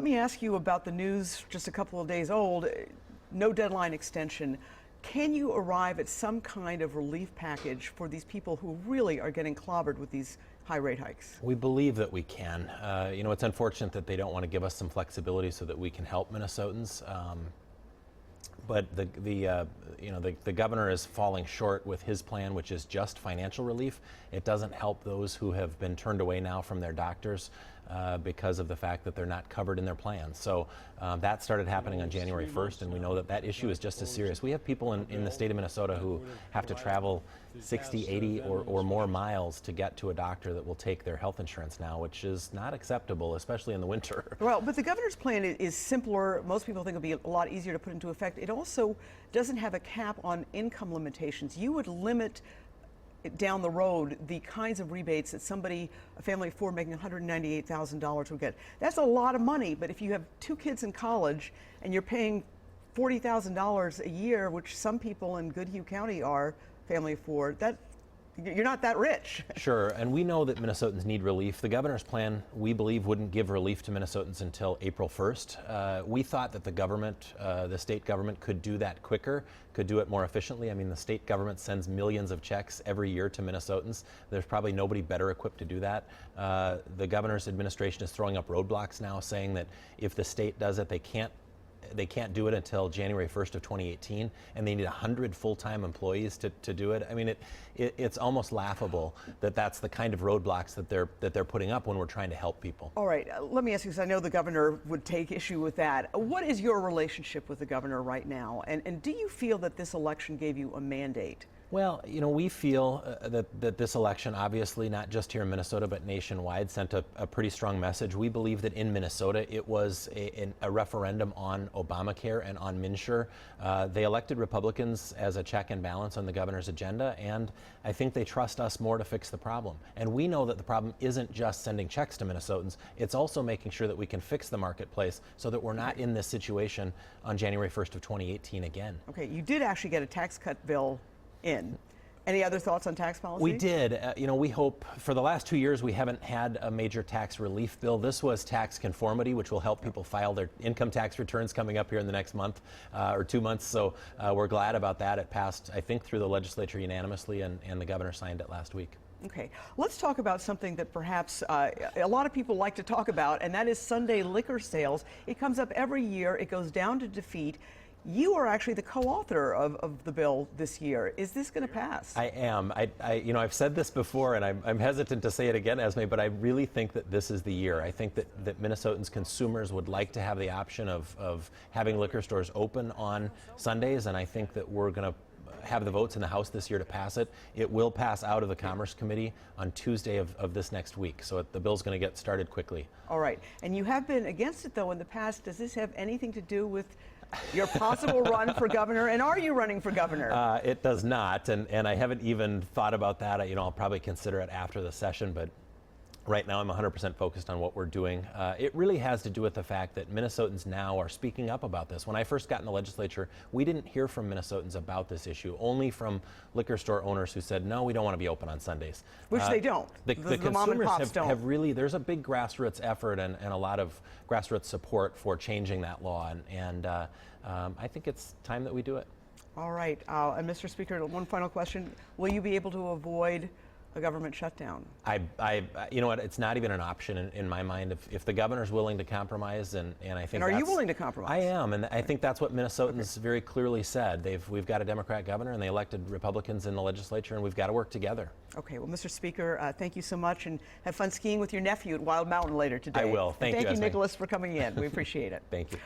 let me ask you about the news just a couple of days old, no deadline extension. Can you arrive at some kind of relief package for these people who really are getting clobbered with these high rate hikes? We believe that we can. It's unfortunate that they don't want to give us some flexibility so that we can help Minnesotans. But the governor is falling short with his plan, which is just financial relief. It doesn't help those who have been turned away now from their doctors because of the fact that they're not covered in their plans. So that started happening on January 1st, and we know that that issue is just as serious. We have people in the state of Minnesota who have to travel 60, 80 or more miles to get to a doctor that will take their health insurance now, which is not acceptable, especially in the winter. Well, but the governor's plan is simpler. Most people think it'll be a lot easier to put into effect. It also doesn't have a cap on income limitations. You would limit down the road the kinds of rebates that a family of four making $198,000 would get. That's a lot of money, but if you have two kids in college and you're paying $40,000 a year, which some people in Goodhue County are, family of four, you're not that rich. Sure, and we know that Minnesotans need relief. The governor's plan, we believe, wouldn't give relief to Minnesotans until April 1st. We thought that the state government could do that quicker, could do it more efficiently. I mean, the state government sends millions of checks every year to Minnesotans. There's probably nobody better equipped to do that. The governor's administration is throwing up roadblocks now, saying that if the state does it, they can't do it until January 1st of 2018, and they need 100 full-time employees to do it. I mean, it's almost laughable that that's the kind of roadblocks that they're putting up when we're trying to help people. All right, let me ask you, because I know the governor would take issue with that. What is your relationship with the governor right now, and do you feel that this election gave you a mandate? Well, we feel that this election, obviously not just here in Minnesota but nationwide, sent a pretty strong message. We believe that in Minnesota it was a referendum on Obamacare and on MNsure. They elected Republicans as a check and balance on the governor's agenda, and I think they trust us more to fix the problem. And we know that the problem isn't just sending checks to Minnesotans, it's also making sure that we can fix the marketplace so that we're not in this situation on January 1st of 2018 again. Okay, you did actually get a tax cut bill in. Any other thoughts on tax policy? We did. We hope for the last 2 years we haven't had a major tax relief bill. This was tax conformity, which will help people file their income tax returns coming up here in the next month or 2 months. So we're glad about that. It passed, I think, through the legislature unanimously, and the governor signed it last week. Okay, let's talk about something that perhaps a lot of people like to talk about, and that is Sunday liquor sales. It comes up every year. It goes down to defeat. You are actually the co-author of the bill this year. Is this going to pass? I am. I've said this before, and I'm hesitant to say it again, Esme, but I really think that this is the year. I think that Minnesotans consumers would like to have the option of having liquor stores open on Sundays, and I think that we're going to have the votes in the House this year to pass it. It will pass out of the Commerce Committee on Tuesday of this next week, so the bill's going to get started quickly. All right, and you have been against it, though, in the past. Does this have anything to do with your possible run for governor, and are you running for governor? It does not, and I haven't even thought about that. I'll probably consider it after the session, but right now I'm 100% focused on what we're doing. It really has to do with the fact that Minnesotans now are speaking up about this. When I first got in the legislature, we didn't hear from Minnesotans about this issue, only from liquor store owners who said, no, we don't want to be open on Sundays. Which they don't. The mom and pops don't. Have really, there's a big grassroots effort and a lot of grassroots support for changing that law, and I think it's time that we do it. All right, and Mr. Speaker, one final question. Will you be able to avoid a government shutdown? You know what? It's not even an option in my mind. If the governor's willing to compromise, and I think. And are you willing to compromise? I am, and I think that's what Minnesotans very clearly said. We've got a Democrat governor, and they elected Republicans in the legislature, and we've got to work together. Okay. Well, Mr. Speaker, thank you so much, and have fun skiing with your nephew at Wild Mountain later today. I will. Thank you, Nicholas, for coming in. We appreciate it. Thank you.